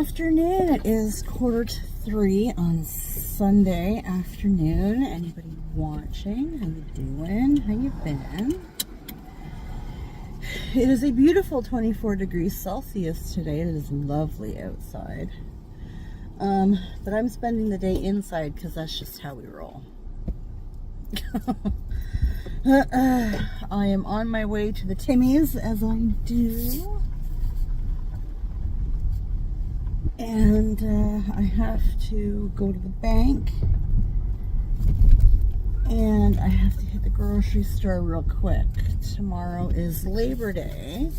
afternoon. It is 2:45 on Sunday afternoon. Anybody watching? How you doing? How you been? It is a beautiful 24 degrees Celsius today. It is lovely outside. But I'm spending the day inside because that's just how we roll. I am on my way to the Timmy's, as I do. And I have to go to the bank. And I have to hit the grocery store real quick. Tomorrow is Labor Day.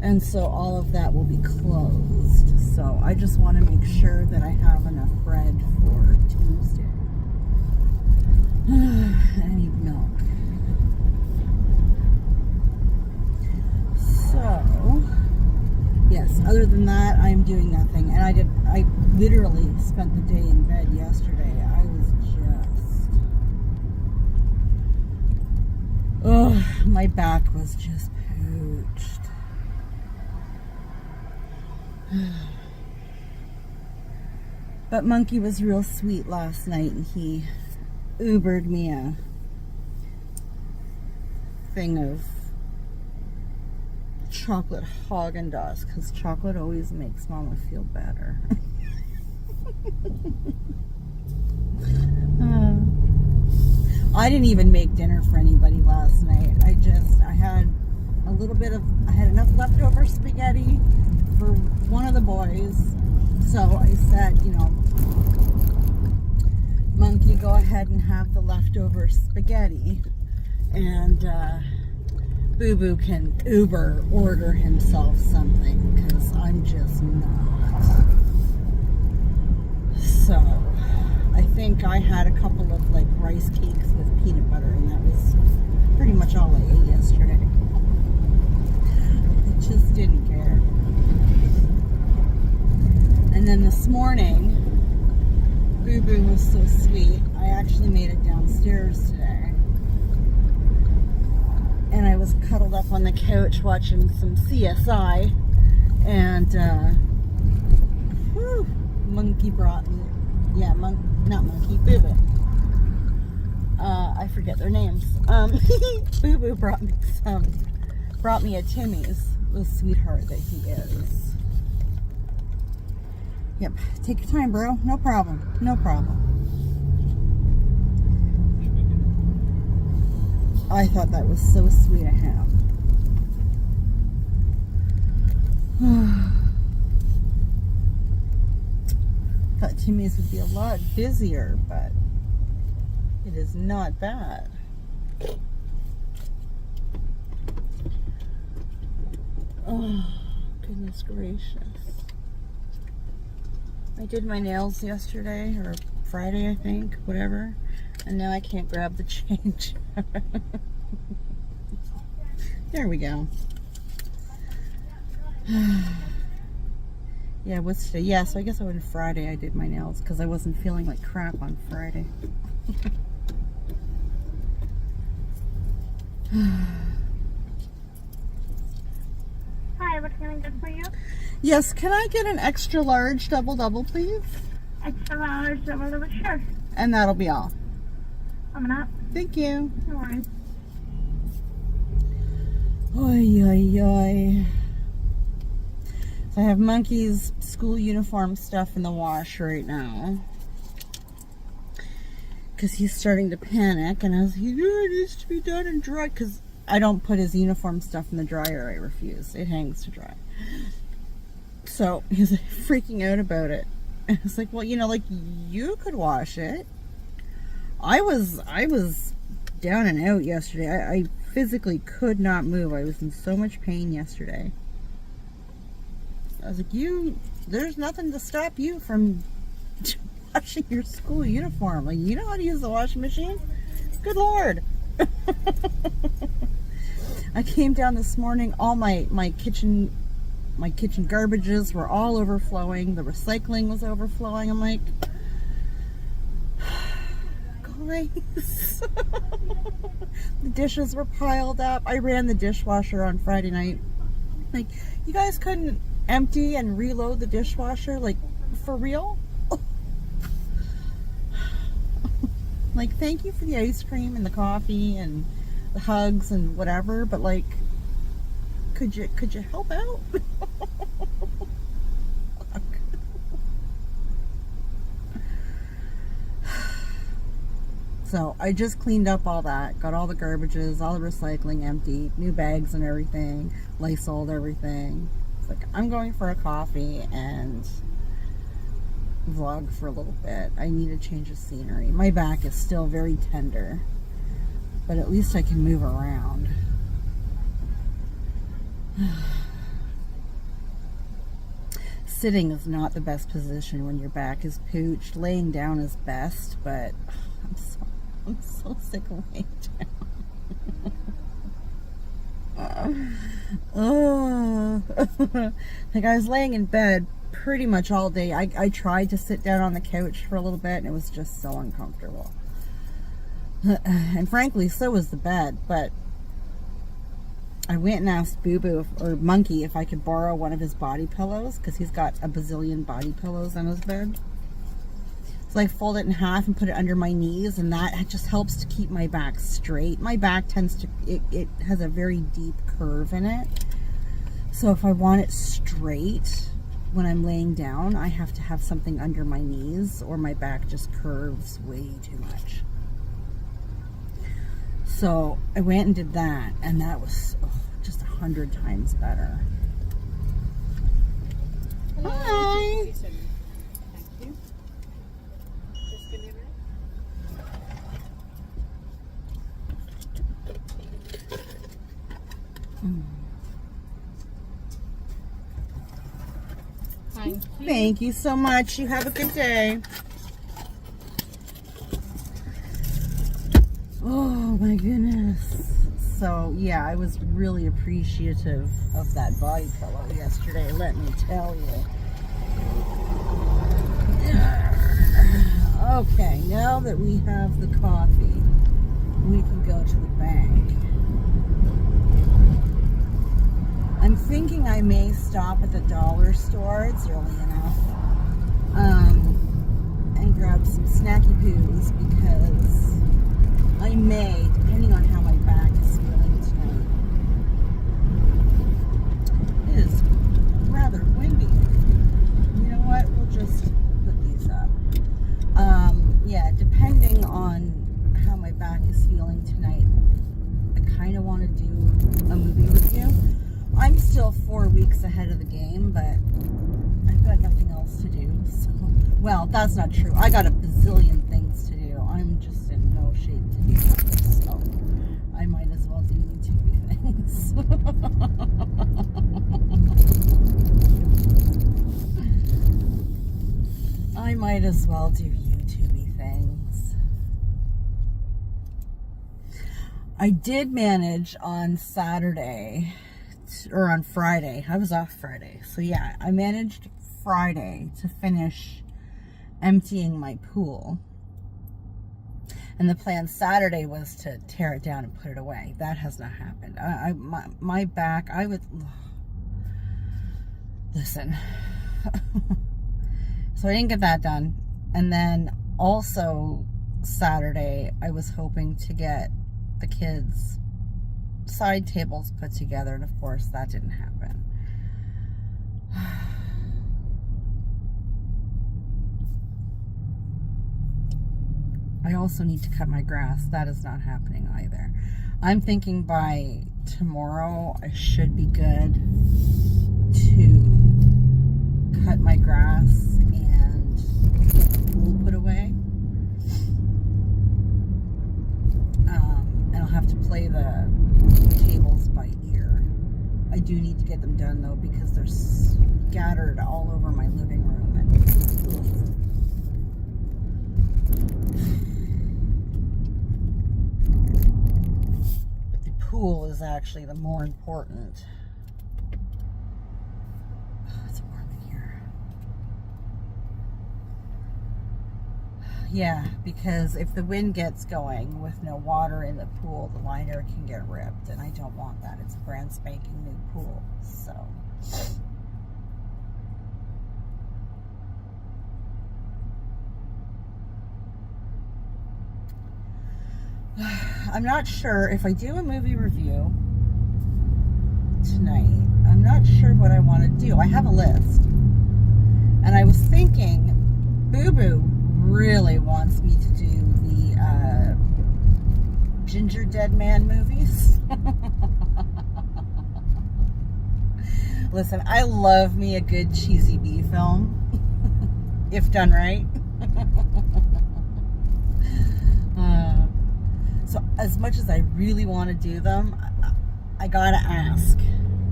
And so all of that will be closed. So I just want to make sure that I have enough bread for Tuesday. I need milk. So, yes, other than that, I'm doing nothing. And I literally spent the day in bed yesterday. I was just, my back was just pooched. But Monkey was real sweet last night, and he Ubered me a thing of chocolate Haagen-Dazs, because chocolate always makes Mama feel better. I didn't even make dinner for anybody last night. I had I had enough leftover spaghetti for one of the boys. So I said, you know, Monkey, go ahead and have the leftover spaghetti. And Boo Boo can order himself something, because I'm just not. So I think I had a couple of like rice cakes with peanut butter, and that was pretty much all I ate yesterday. I just didn't care. And then this morning, Boo Boo was so sweet. I actually made it downstairs today. And I was cuddled up on the couch watching some CSI. And, Monkey brought me, not Monkey, Boo Boo. I forget their names. Boo Boo brought me a Timmy's, the sweetheart that he is. Yep, take your time, bro. No problem. No problem. I thought that was so sweet of him. Thought Timmy's would be a lot busier, but it is not bad. Oh, goodness gracious. I did my nails yesterday, or Friday, I think, whatever. And now I can't grab the change. There we go. Yeah, what's today? Yeah, so I guess I went Friday. I did my nails because I wasn't feeling like crap on Friday. Hi, what can I get for you? Yes, can I get an extra large double, please? Extra large, double, sure. And that'll be all. Coming up. Thank you. No worries. Oy, oy, oy. So I have Monkey's school uniform stuff in the wash right now, because he's starting to panic, and I was like, it needs to be done and dry, because I don't put his uniform stuff in the dryer. I refuse. It hangs to dry. So he's like freaking out about it. And it's like, well, you know, like, you could wash it. I was down and out yesterday. I physically could not move. I was in so much pain yesterday. I was like, there's nothing to stop you from washing your school uniform. Like, you know how to use the washing machine? Good Lord. I came down this morning, all my kitchen garbages were all overflowing. The recycling was overflowing. I'm like, guys. The dishes were piled up. I ran the dishwasher on Friday night. Like, you guys couldn't empty and reload the dishwasher like for real? Like, thank you for the ice cream and the coffee and the hugs and whatever, but like, could you help out? So I just cleaned up all that, got all the garbages, all the recycling emptied, new bags and everything, Lysoled everything. It's like, I'm going for a coffee and vlog for a little bit. I need a change of scenery. My back is still very tender, but at least I can move around. Sitting is not the best position when your back is pooched. Laying down is best, but I'm so sick of laying down. Like, I was laying in bed pretty much all day. I tried to sit down on the couch for a little bit, and it was just so uncomfortable. And frankly, so was the bed, but I went and asked Boo Boo, or Monkey, if I could borrow one of his body pillows, because he's got a bazillion body pillows on his bed. So I fold it in half and put it under my knees, and that just helps to keep my back straight. My back tends to, it has a very deep curve in it. So if I want it straight when I'm laying down, I have to have something under my knees, or my back just curves way too much. So I went and did that, and that was just 100 times better. Hello. Hi. Thank you. Just give me a minute. Thank you. Thank you so much. You have a good day. Oh my goodness. So yeah, I was really appreciative of that body pillow yesterday, let me tell you. Okay, now that we have the coffee, we can go to the bank. I'm thinking I may stop at the dollar store, it's early enough, and grab some snacky poos, because I may, depending on how my back is feeling tonight. It is rather windy. You know what? We'll just put these up. Yeah, depending on how my back is feeling tonight, I kind of want to do a movie review. I'm still 4 weeks ahead of the game, but I've got nothing else to do. So, well, that's not true. I got a bazillion things to do. I'm just in no shape to do this, so I might as well do YouTube things. I might as well do YouTube things. I did manage on Saturday, or on Friday. I was off Friday. So yeah, I managed Friday to finish emptying my pool. And the plan Saturday was to tear it down and put it away. That has not happened. My back, I would... Listen. So I didn't get that done. And then also Saturday, I was hoping to get the kids' side tables put together. And of course, that didn't happen. I also need to cut my grass. That is not happening either. I'm thinking by tomorrow I should be good to cut my grass and get the pool put away. And I'll have to play the tables by ear. I do need to get them done though, because they're scattered all over my living room. And pool is actually the more important. Oh, it's warm in here. Yeah, because if the wind gets going with no water in the pool, the liner can get ripped, and I don't want that. It's a brand spanking new pool, so. I'm not sure if I do a movie review tonight. I'm not sure what I want to do. I have a list. And I was thinking, Boo Boo really wants me to do the Ginger Dead Man movies. Listen, I love me a good cheesy B film, if done right. So as much as I really want to do them, I gotta ask,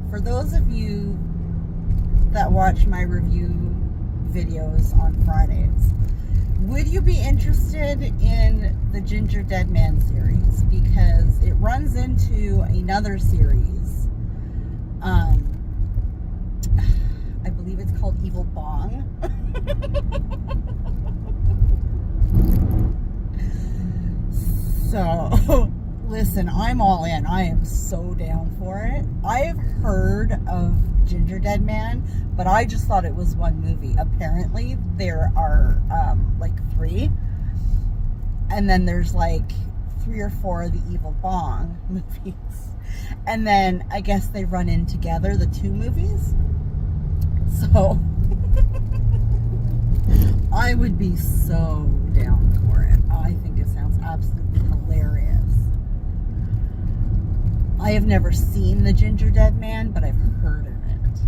for those of you that watch my review videos on Fridays, would you be interested in the Ginger Dead Man series? Because it runs into another series. I believe it's called Evil Bong. So, listen, I'm all in. I am so down for it. I've heard of Ginger Dead Man, but I just thought it was one movie. Apparently, there are like 3. And then there's like 3 or 4 of the Evil Bong movies. And then I guess they run in together, the 2 movies. So, I would be so down for it. I think it sounds absolutely hilarious. I have never seen the Ginger Dead Man, but I've heard of it.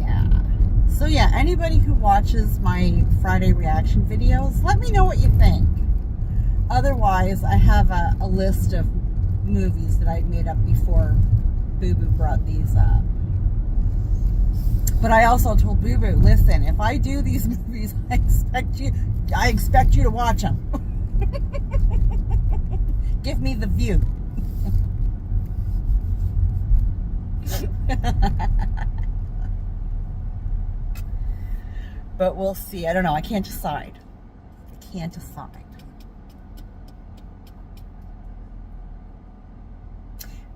Yeah. So yeah, anybody who watches my Friday reaction videos, let me know what you think. Otherwise, I have a list of movies that I'd made up before Boo Boo brought these up. But I also told Boo Boo, listen, if I do these movies, I expect you to watch them. Give me the view. But we'll see. I don't know. I can't decide.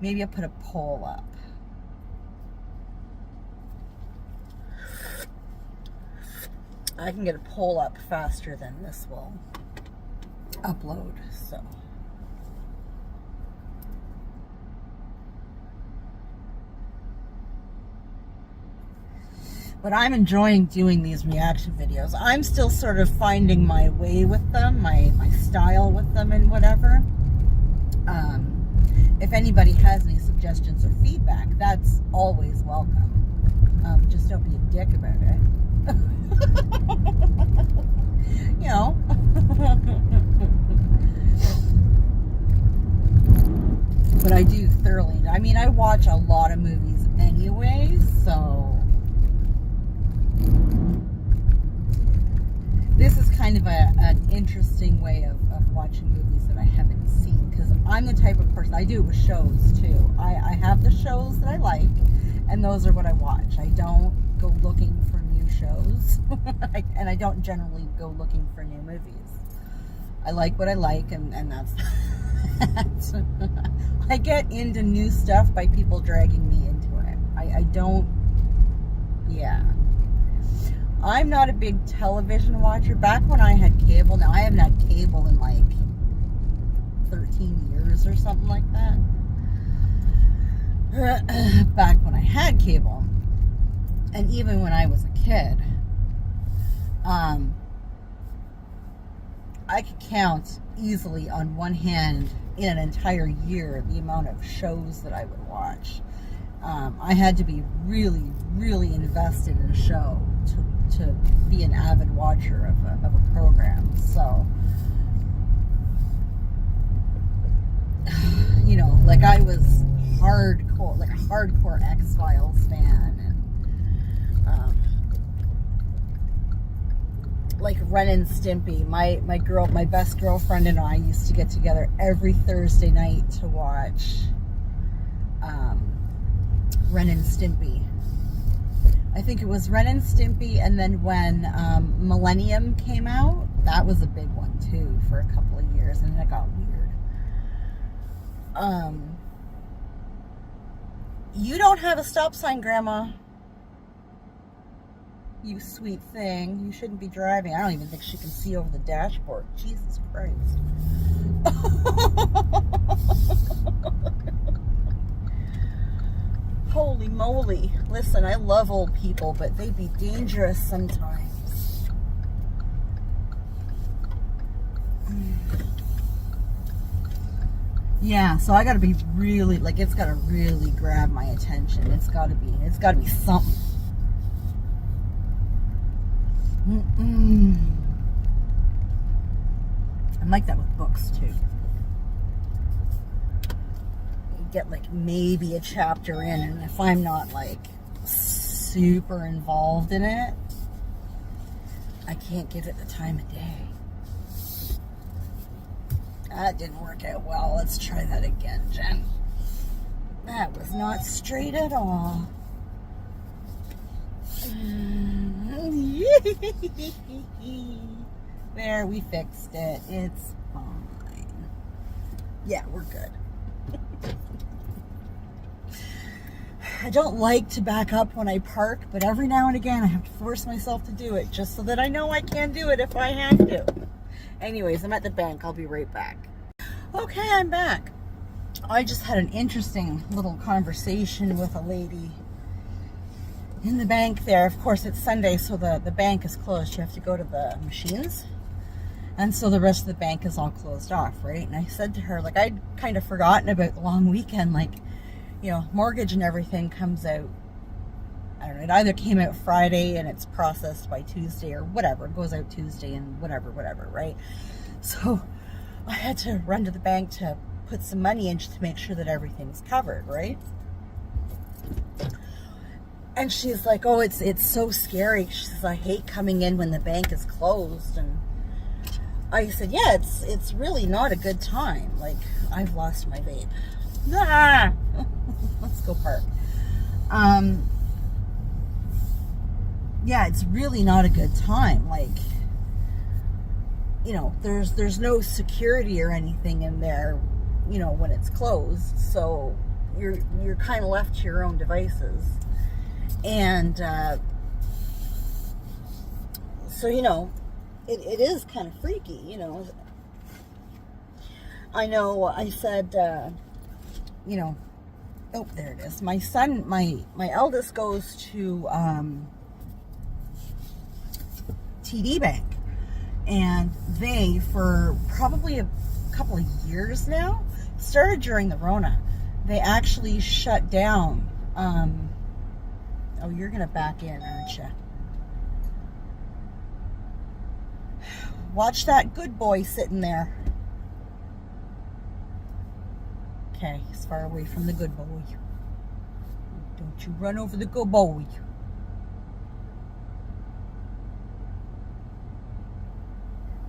Maybe I'll put a poll up. I can get a poll up faster than this will upload, so. But I'm enjoying doing these reaction videos. I'm still sort of finding my way with them, my style with them and whatever. If anybody has any suggestions or feedback, that's always welcome. Just don't be a dick about it. You know. But I do thoroughly. I mean, I watch a lot of movies anyway, so this is kind of an interesting way of watching movies that I haven't seen, because I'm the type of person, I do it with shows too. I have the shows that I like, and those are what I watch. I don't go looking for new shows, and I don't generally go looking for new movies. I like what I like, and that's that. I get into new stuff by people dragging me into it. I don't, yeah. I'm not a big television watcher. Back when I had cable, now I haven't had cable in like 13 years or something like that. Back when I had cable, and even when I was a kid, I could count easily on one hand in an entire year the amount of shows that I would watch. I had to be really, really invested in a show to be an avid watcher of a program. So, you know, like I was hardcore, like a hardcore X-Files fan, and like Ren and Stimpy. My best girlfriend and I used to get together every Thursday night to watch Ren and Stimpy. I think it was Ren and Stimpy, and then when Millennium came out, that was a big one too for a couple of years, and then it got weird. You don't have a stop sign, Grandma. You sweet thing. You shouldn't be driving. I don't even think she can see over the dashboard. Jesus Christ. Holy moly. Listen, I love old people, but they be dangerous sometimes. Yeah, so I gotta be really, like, it's gotta really grab my attention. It's gotta be something. I'm like that with books too. You get like maybe a chapter in, and if I'm not like super involved in it, I can't give it the time of day. That didn't work out well. Let's try that again, Jen. That was not straight at all. There, we fixed it. It's fine. Yeah, we're good. I don't like to back up when I park, but every now and again I have to force myself to do it just so that I know I can do it if I have to. Anyways, I'm at the bank. I'll be right back. Okay, I'm back. I just had an interesting little conversation with a lady in the bank there. Of course, it's Sunday, so the bank is closed. You have to go to the machines. And so the rest of the bank is all closed off, right? And I said to her, like, I'd kind of forgotten about the long weekend. Like, you know, mortgage and everything comes out, I don't know, it either came out Friday and it's processed by Tuesday or whatever. It goes out Tuesday and whatever, right? So I had to run to the bank to put some money in just to make sure that everything's covered, right? And she's like, oh, it's so scary. She says, I hate coming in when the bank is closed. And I said, yeah, it's really not a good time. Like, I've lost my vape. Ah! Let's go park. Yeah, it's really not a good time. Like, you know, there's no security or anything in there, you know, when it's closed. So you're kind of left to your own devices. And so, you know, it is kind of freaky, you know. I know I said, you know, oh, there it is. My son, my eldest goes to TD Bank. And they, for probably a couple of years now, started during the Rona. They actually shut down. Oh, you're going to back in, aren't you? Watch that good boy sitting there. Okay, he's far away from the good boy. Don't you run over the good boy.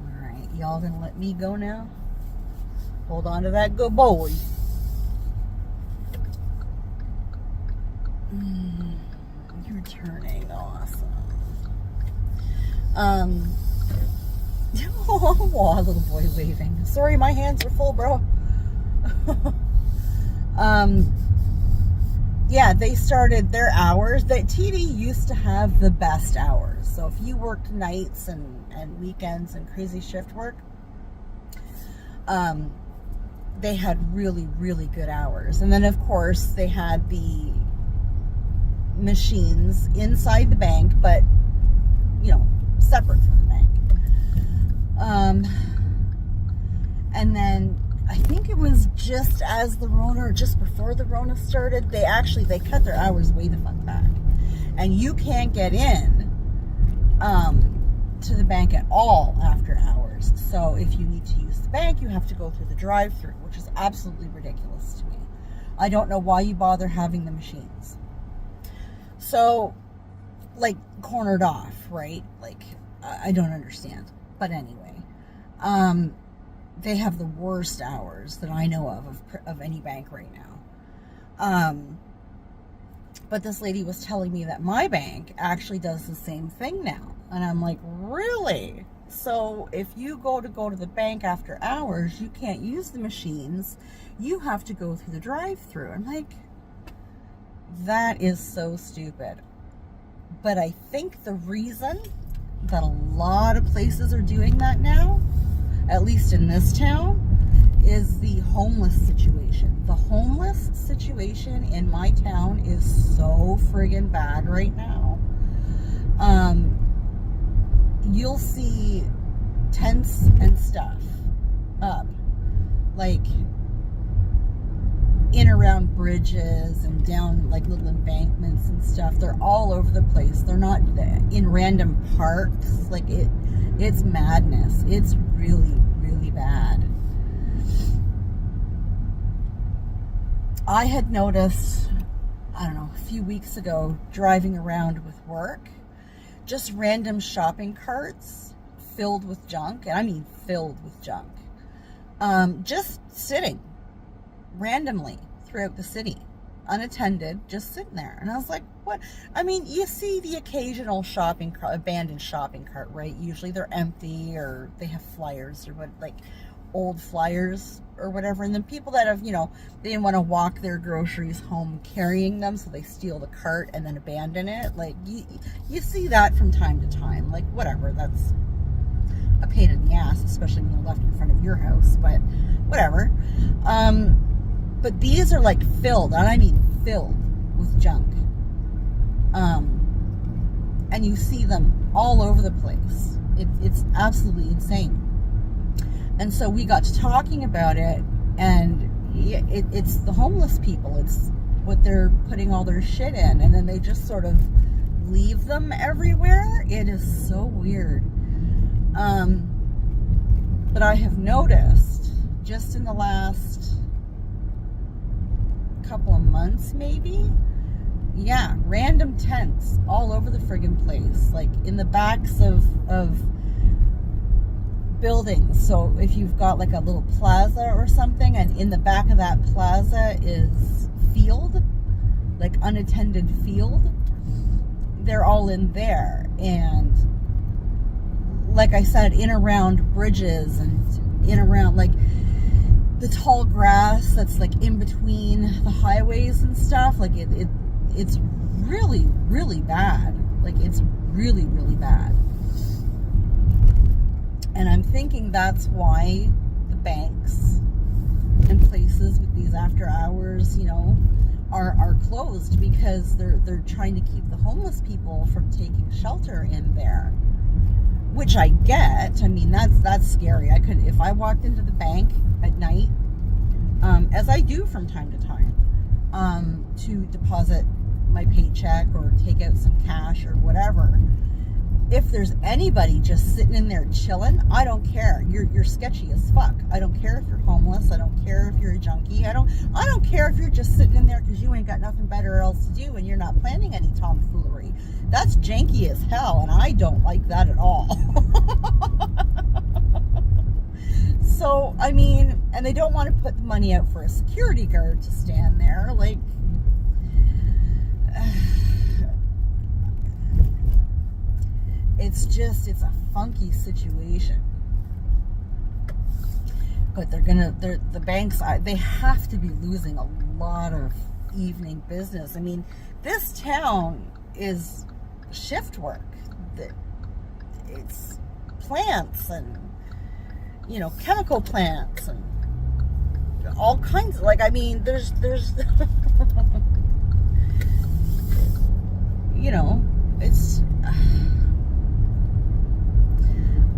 Alright, y'all gonna let me go now? Hold on to that good boy. You're turning awesome. Oh, little boy waving. Sorry, my hands are full, bro. Yeah, they started their hours. That TD used to have the best hours. So if you worked nights and weekends and crazy shift work, they had really, really good hours. And then, of course, they had the machines inside the bank, but, you know, separate from the bank. And then I think it was just as the Rona, or just before the Rona started, they cut their hours way the fuck back. And you can't get in to the bank at all after hours. So if you need to use the bank, you have to go through the drive-thru, which is absolutely ridiculous to me. I don't know why you bother having the machines. So, like, cornered off, right? Like, I don't understand. But anyway, they have the worst hours that I know of any bank right now. But this lady was telling me that my bank actually does the same thing now. And I'm like, really? So if you go to the bank after hours, you can't use the machines. You have to go through the drive-thru. I'm like, that is so stupid. But I think the reason that a lot of places are doing that now, at least in this town, is the homeless situation. The homeless situation in my town is so friggin' bad right now. You'll see tents and stuff up, like in around bridges and down like little embankments and stuff. They're all over the place. They're not in random parks. Like it's madness. It's really, really bad. I had noticed, I don't know, a few weeks ago, driving around with work, just random shopping carts filled with junk, and I mean filled with junk, just sitting randomly throughout the city, unattended, just sitting there. And I was like, what? I mean, you see the occasional shopping cart, abandoned shopping cart, right? Usually they're empty, or they have flyers, or what, like old flyers or whatever. And then people that have, you know, they didn't want to walk their groceries home carrying them, so they steal the cart and then abandon it. Like you see that from time to time. Like, whatever, that's a pain in the ass, especially when they're left in front of your house, but whatever. But these are like filled, and I mean filled with junk. And you see them all over the place. It's absolutely insane. And so we got to talking about it, and it's the homeless people. It's what they're putting all their shit in, and then they just sort of leave them everywhere. It is so weird. But I have noticed just in the last couple of months, maybe, yeah, random tents all over the friggin' place, like in the backs of buildings. So if you've got like a little plaza or something, and in the back of that plaza is field, like unattended field, they're all in there. And like I said, in around bridges and in around like the tall grass that's like in between the highways and stuff, like it's really, really bad. Like it's really, really bad. And I'm thinking that's why the banks and places with these after hours, you know, are closed, because they're trying to keep the homeless people from taking shelter in there. Which I get. I mean, that's scary. I could, if I walked into the bank at night, as I do from time to time, to deposit my paycheck or take out some cash or whatever. If there's anybody just sitting in there chilling, I don't care. You're sketchy as fuck. I don't care if you're homeless. I don't care if you're a junkie. I don't care if you're just sitting in there because you ain't got nothing better else to do and you're not planning any tomfoolery. That's janky as hell, and I don't like that at all. So, I mean, and they don't want to put the money out for a security guard to stand there. Like, it's a funky situation. But the banks, they have to be losing a lot of evening business. I mean, this town is shift work. It's plants and, you know, chemical plants and all kinds of, like, I mean, there's you know, it's,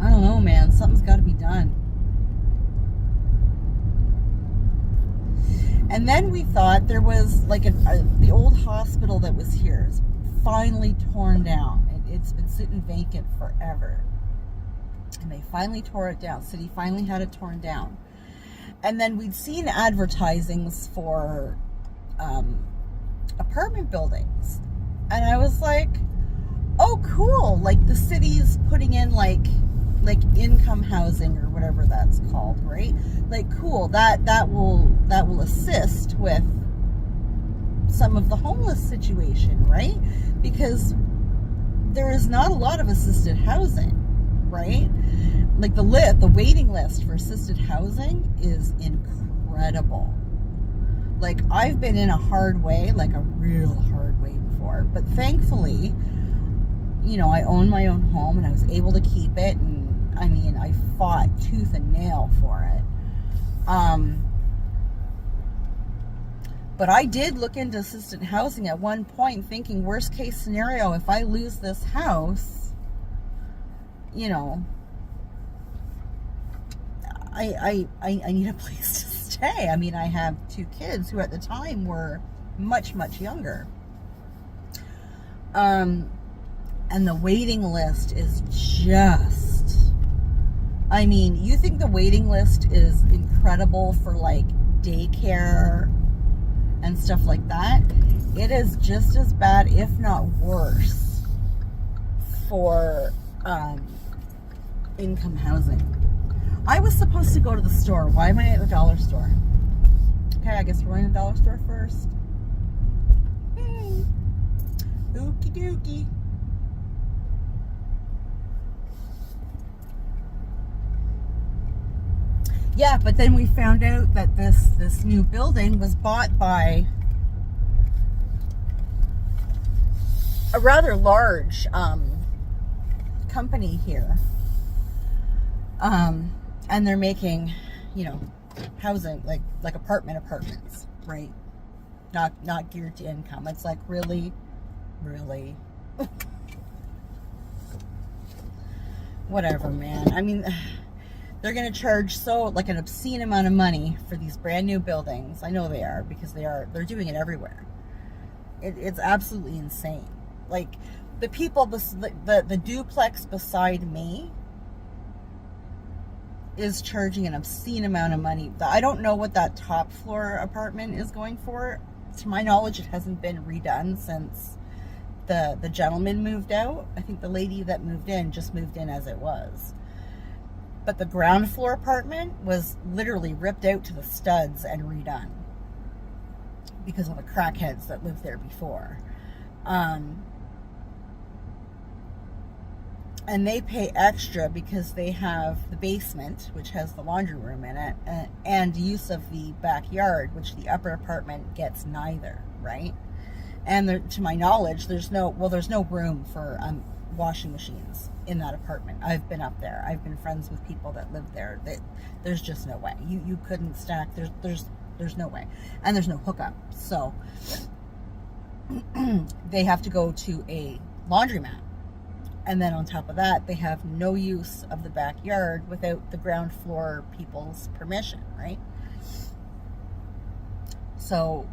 I don't know, man, something's got to be done. And then we thought there was like the old hospital that was here is finally torn down. It's been sitting vacant forever. And they finally tore it down. City finally had it torn down. And then we'd seen advertisings for apartment buildings. And I was like, oh, cool. Like the city's putting in like income housing or whatever that's called, right? Like, cool. That will assist with some of the homeless situation, right? Because there is not a lot of assisted housing, right? Like the waiting list for assisted housing is incredible. Like, I've been in a hard way, like a real hard way before, but thankfully you know, I own my own home and I was able to keep it. And I mean, I fought tooth and nail for it. But I did look into assisted housing at one point, thinking worst case scenario, if I lose this house, you know, I need a place to stay. I mean, I have 2 kids who at the time were much, much younger. And the waiting list is just, I mean, you think the waiting list is incredible for like daycare and stuff like that? It is just as bad, if not worse, for income housing. I was supposed to go to the store. Why am I at the dollar store? Okay, I guess we're going to the dollar store first. Okie dokie. Yeah, but then we found out that this new building was bought by a rather large company here. And they're making, you know, housing, like apartments, right? Not geared to income. It's like, really? Whatever, man. I mean, they're going to charge like an obscene amount of money for these brand new buildings. I know they are, because they're doing it everywhere. It's absolutely insane. Like, the people, the duplex beside me is charging an obscene amount of money. I don't know what that top floor apartment is going for. To my knowledge, it hasn't been redone since the gentleman moved out. I think the lady that moved in just moved in as it was. But the ground floor apartment was literally ripped out to the studs and redone because of the crackheads that lived there before. And they pay extra because they have the basement, which has the laundry room in it, and use of the backyard, which the upper apartment gets neither, right? And there, to my knowledge, there's no room for washing machines in that apartment. I've been up there. I've been friends with people that live there. There's just no way. You couldn't stack. There's no way. And there's no hookup. So they have to go to a laundromat. And then on top of that, they have no use of the backyard without the ground floor people's permission, right? So,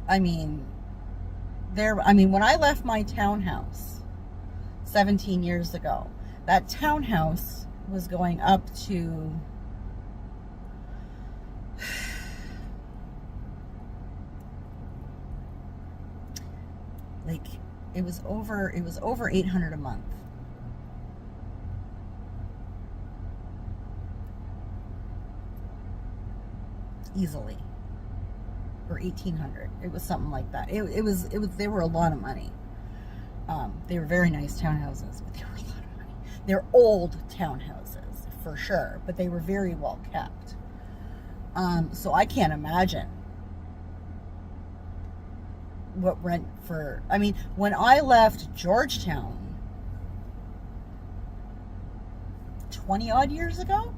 I mean, when I left my townhouse 17 years ago, that townhouse was going up to like, it was over $800 a month. Easily. Or $1,800. It was something like that. They were a lot of money. They were very nice townhouses, but they were a lot of money. They're old townhouses, for sure, but they were very well kept. So I can't imagine what rent for, I mean, when I left Georgetown 20 odd years ago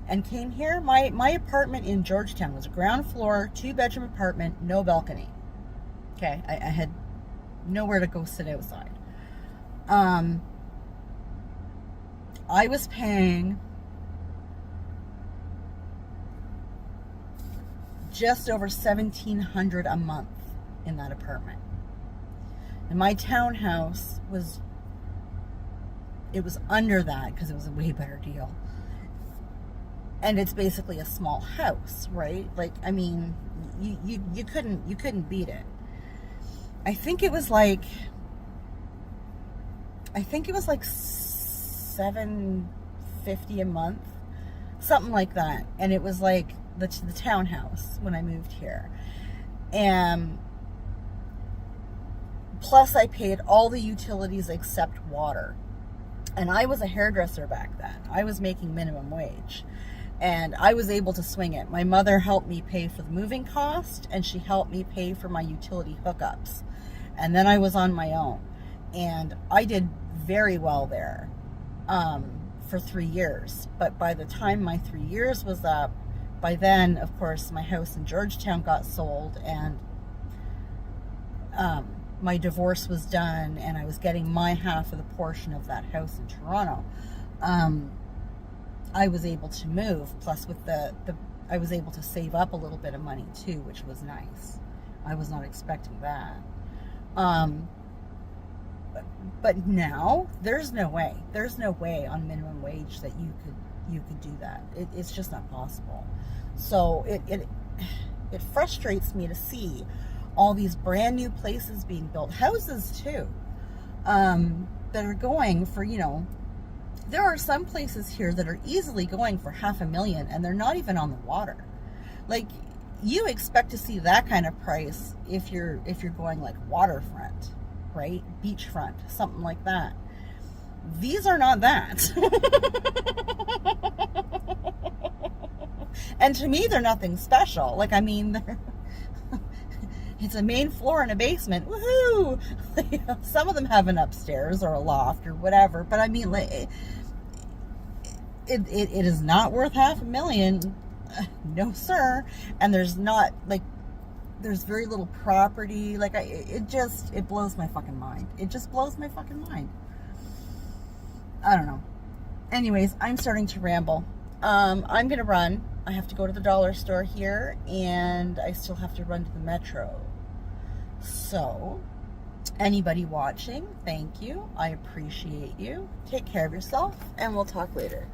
and came here, my apartment in Georgetown was a ground floor, 2-bedroom apartment, no balcony. Okay, I had nowhere to go sit outside. I was paying just over $1,700 a month in that apartment. And my townhouse was under that because it was a way better deal. And it's basically a small house, right? Like, I mean, you couldn't beat it. I think it was like $750 a month, something like that. And it was like the townhouse when I moved here. And plus I paid all the utilities except water. And I was a hairdresser back then. I was making minimum wage. And I was able to swing it. My mother helped me pay for the moving cost, and she helped me pay for my utility hookups. And then I was on my own. And I did very well there for 3 years. But by the time my 3 years was up, by then, of course, my house in Georgetown got sold, and my divorce was done, and I was getting my half of the portion of that house in Toronto. I was able to move, plus with I was able to save up a little bit of money too, which was nice. I was not expecting that. But now there's no way on minimum wage that you could do that. It's just not possible. So it frustrates me to see all these brand new places being built, houses too, that are going for, you know, there are some places here that are easily going for $500,000, and they're not even on the water. Like, you expect to see that kind of price if you're going like waterfront, right? Beachfront, something like that. These are not that. And to me, they're nothing special. Like, I mean, it's a main floor and a basement. Woohoo! Some of them have an upstairs or a loft or whatever. But I mean, like, it is not worth $500,000. No, sir. And there's not, like, there's very little property. Like, it blows my fucking mind. It just blows my fucking mind. I don't know. Anyways, I'm starting to ramble. I'm gonna run. I have to go to the dollar store here, and I still have to run to the metro. So, anybody watching, thank you. I appreciate you. Take care of yourself, and we'll talk later.